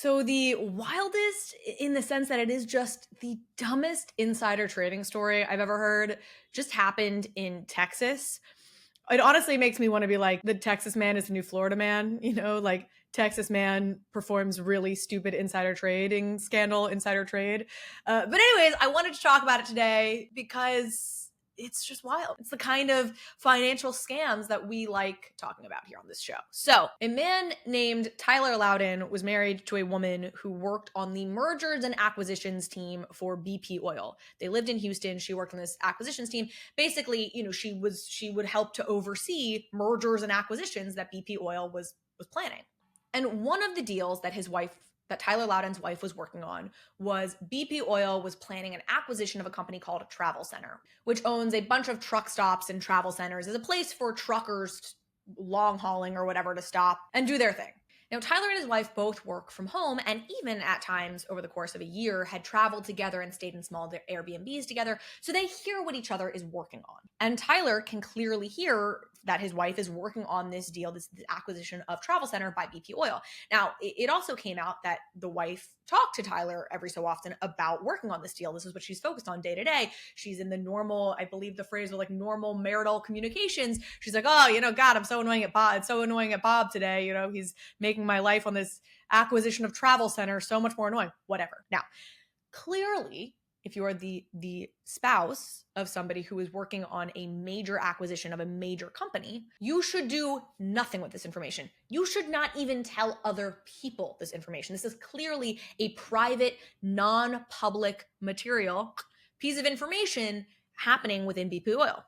So the wildest in the sense that it is just the dumbest insider trading story I've ever heard just happened in Texas. It honestly makes me want to be like the Texas man is the new Florida man, like Texas man performs really stupid insider trading scandal, insider trade. But anyways, I wanted to talk about it today because it's just wild. It's the kind of financial scams that we like talking about here on this show. So, a man named Tyler Loudon was married to a woman who worked on the mergers and acquisitions team for BP Oil. They lived in Houston. She worked on this acquisitions team. Basically, she would help to oversee mergers and acquisitions that BP Oil was planning. And one of the deals that Tyler Loudon's wife was working on was BP Oil was planning an acquisition of a company called Travel Center, which owns a bunch of truck stops and travel centers as a place for truckers long hauling or whatever to stop and do their thing. Now, Tyler and his wife both work from home and even at times over the course of a year had traveled together and stayed in small Airbnbs together, so they hear what each other is working on. And Tyler can clearly hear that his wife is working on this deal, this acquisition of Travel Center by BP Oil. Now, it also came out that the wife talked to Tyler every so often about working on this deal. This is what she's focused on day to day. She's in the normal, I believe the phrase was like normal marital communications. She's like, oh, God, I'm so annoying at Bob. It's so annoying at Bob today. He's making my life on this acquisition of Travel Center so much more annoying. Whatever. Now, clearly, if you are the spouse of somebody who is working on a major acquisition of a major company, you should do nothing with this information. You should not even tell other people this information. This is clearly a private, non-public material piece of information happening within BP Oil.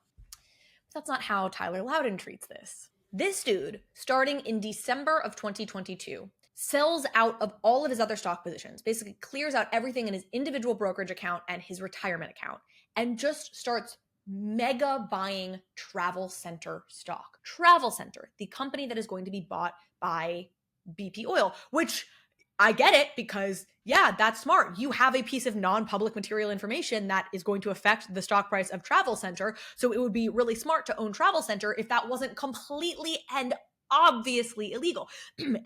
But that's not how Tyler Loudon treats this. This dude, starting in December of 2022, sells out of all of his other stock positions, basically clears out everything in his individual brokerage account and his retirement account, and just starts mega buying Travel Center stock. Travel Center, the company that is going to be bought by BP Oil, which I get it because, yeah, that's smart. You have a piece of non-public material information that is going to affect the stock price of Travel Center. So it would be really smart to own Travel Center if that wasn't completely and obviously illegal.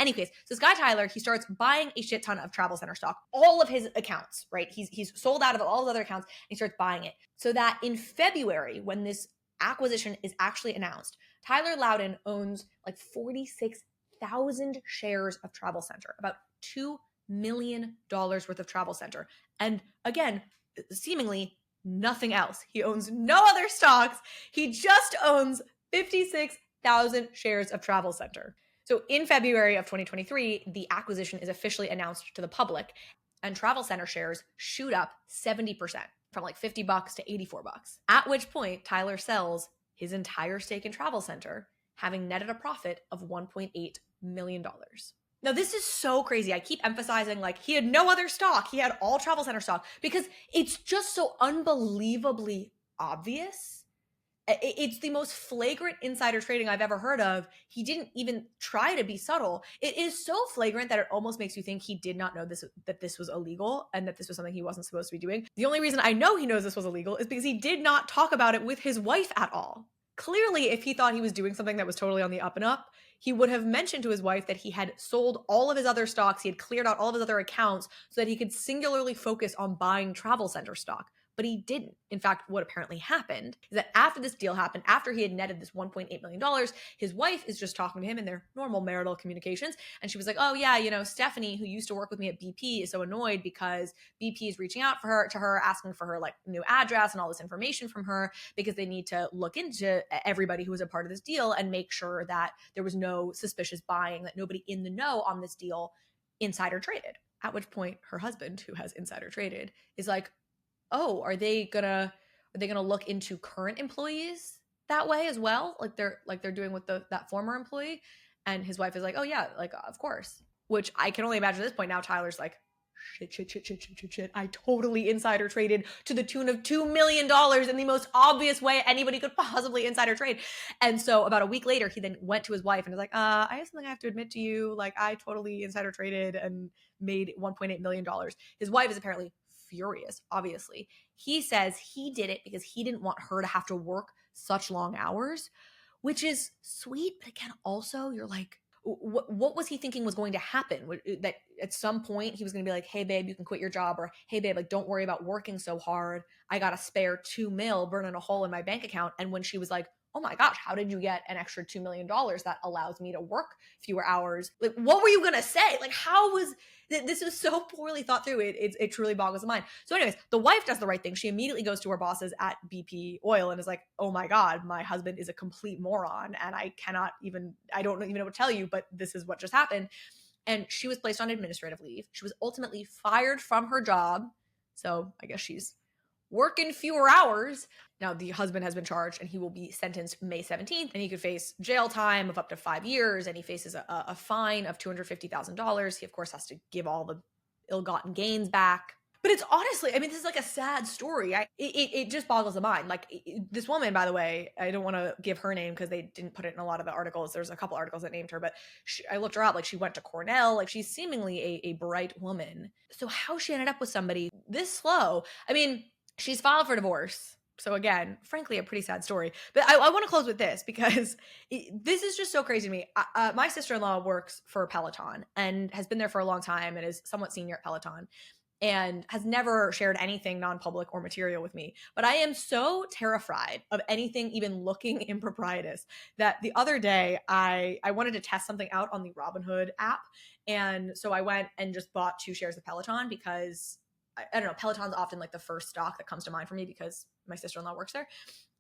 Anyways, so this guy Tyler, he starts buying a shit ton of Travel Center stock, all of his accounts, right? He's sold out of all his other accounts and he starts buying it. So that in February, when this acquisition is actually announced, Tyler Loudon owns like 46,000 shares of Travel Center, about $2 million worth of Travel Center. And again, seemingly nothing else. He owns no other stocks. He just owns 56,000 shares of Travel Center. So in February of 2023, the acquisition is officially announced to the public and Travel Center shares shoot up 70% from like $50 to $84. At which point Tyler sells his entire stake in Travel Center, having netted a profit of $1.8 million. Now, this is so crazy. I keep emphasizing like he had no other stock. He had all Travel Center stock because it's just so unbelievably obvious. It's the most flagrant insider trading I've ever heard of. He didn't even try to be subtle. It is so flagrant that it almost makes you think he did not know that this was illegal and that this was something he wasn't supposed to be doing. The only reason I know he knows this was illegal is because he did not talk about it with his wife at all. Clearly, if he thought he was doing something that was totally on the up and up, he would have mentioned to his wife that he had sold all of his other stocks, he had cleared out all of his other accounts so that he could singularly focus on buying Travel Center stock. But he didn't. In fact, what apparently happened is that after this deal happened, after he had netted this $1.8 million, his wife is just talking to him in their normal marital communications. And she was like, oh yeah, Stephanie, who used to work with me at BP, is so annoyed because BP is reaching out to her, asking for her like new address and all this information from her because they need to look into everybody who was a part of this deal and make sure that there was no suspicious buying, that nobody in the know on this deal insider traded. At which point her husband, who has insider traded, is like, oh, are they gonna look into current employees that way as well? Like they're doing with that former employee? And his wife is like, oh yeah, like of course. Which I can only imagine at this point now Tyler's like, shit. I totally insider traded to the tune of $2 million in the most obvious way anybody could possibly insider trade. And so about a week later, he then went to his wife and was like, I have something I have to admit to you. Like I totally insider traded and made $1.8 million. His wife is apparently furious, obviously. He says he did it because he didn't want her to have to work such long hours, which is sweet. But again, also you're like, what was he thinking was going to happen? That at some point he was going to be like, hey babe, you can quit your job, or hey babe, like don't worry about working so hard. I got a spare 2 mil burning a hole in my bank account. And when she was like, oh my gosh, how did you get an extra $2 million that allows me to work fewer hours? Like, what were you going to say? Like, how was this was so poorly thought through. It truly boggles the mind. So anyways, the wife does the right thing. She immediately goes to her bosses at BP Oil and is like, oh my God, my husband is a complete moron. And I don't even know what to tell you, but this is what just happened. And she was placed on administrative leave. She was ultimately fired from her job. So I guess she's working fewer hours. Now, the husband has been charged and he will be sentenced May 17th, and he could face jail time of up to 5 years, and he faces a fine of $250,000. He, of course, has to give all the ill-gotten gains back. But it's honestly, I mean, this is like a sad story. It just boggles the mind. Like, this woman, by the way, I don't want to give her name because they didn't put it in a lot of the articles. There's a couple articles that named her, but I looked her up. Like, she went to Cornell. Like, she's seemingly a bright woman. So how she ended up with somebody this slow, I mean, she's filed for divorce. So again, frankly, a pretty sad story. But I want to close with this because this is just so crazy to me. My sister-in-law works for Peloton and has been there for a long time and is somewhat senior at Peloton and has never shared anything non-public or material with me. But I am so terrified of anything even looking improprietous that the other day I wanted to test something out on the Robinhood app. And so I went and just bought 2 shares of Peloton because I don't know, Peloton's often like the first stock that comes to mind for me because my sister-in-law works there.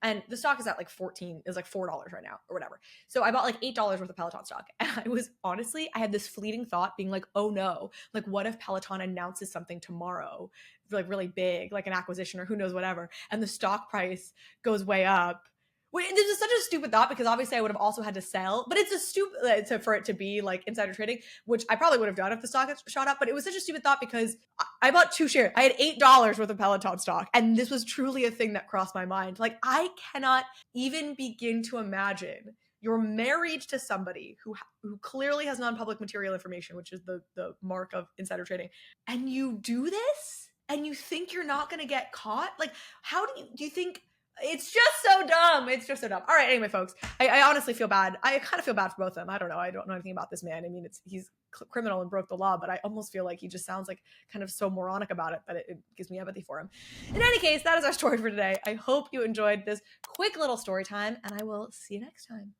And the stock is at like $4 right now or whatever. So I bought like $8 worth of Peloton stock. And I had this fleeting thought being like, oh no, like what if Peloton announces something tomorrow, like really big, like an acquisition or who knows, whatever. And the stock price goes way up. Wait, this is such a stupid thought because obviously I would have also had to sell, but it's a stupid for it to be like insider trading, which I probably would have done if the stock had shot up. But it was such a stupid thought because I bought 2 shares. I had $8 worth of Peloton stock, and this was truly a thing that crossed my mind. Like, I cannot even begin to imagine you're married to somebody who clearly has non-public material information, which is the mark of insider trading, and you do this, and you think you're not going to get caught. Like, how do you think? It's just so dumb. It's just so dumb. All right. Anyway, folks, I honestly feel bad. I kind of feel bad for both of them. I don't know. I don't know anything about this man. I mean, he's criminal and broke the law, but I almost feel like he just sounds like kind of so moronic about it that it gives me empathy for him. In any case, that is our story for today. I hope you enjoyed this quick little story time, and I will see you next time.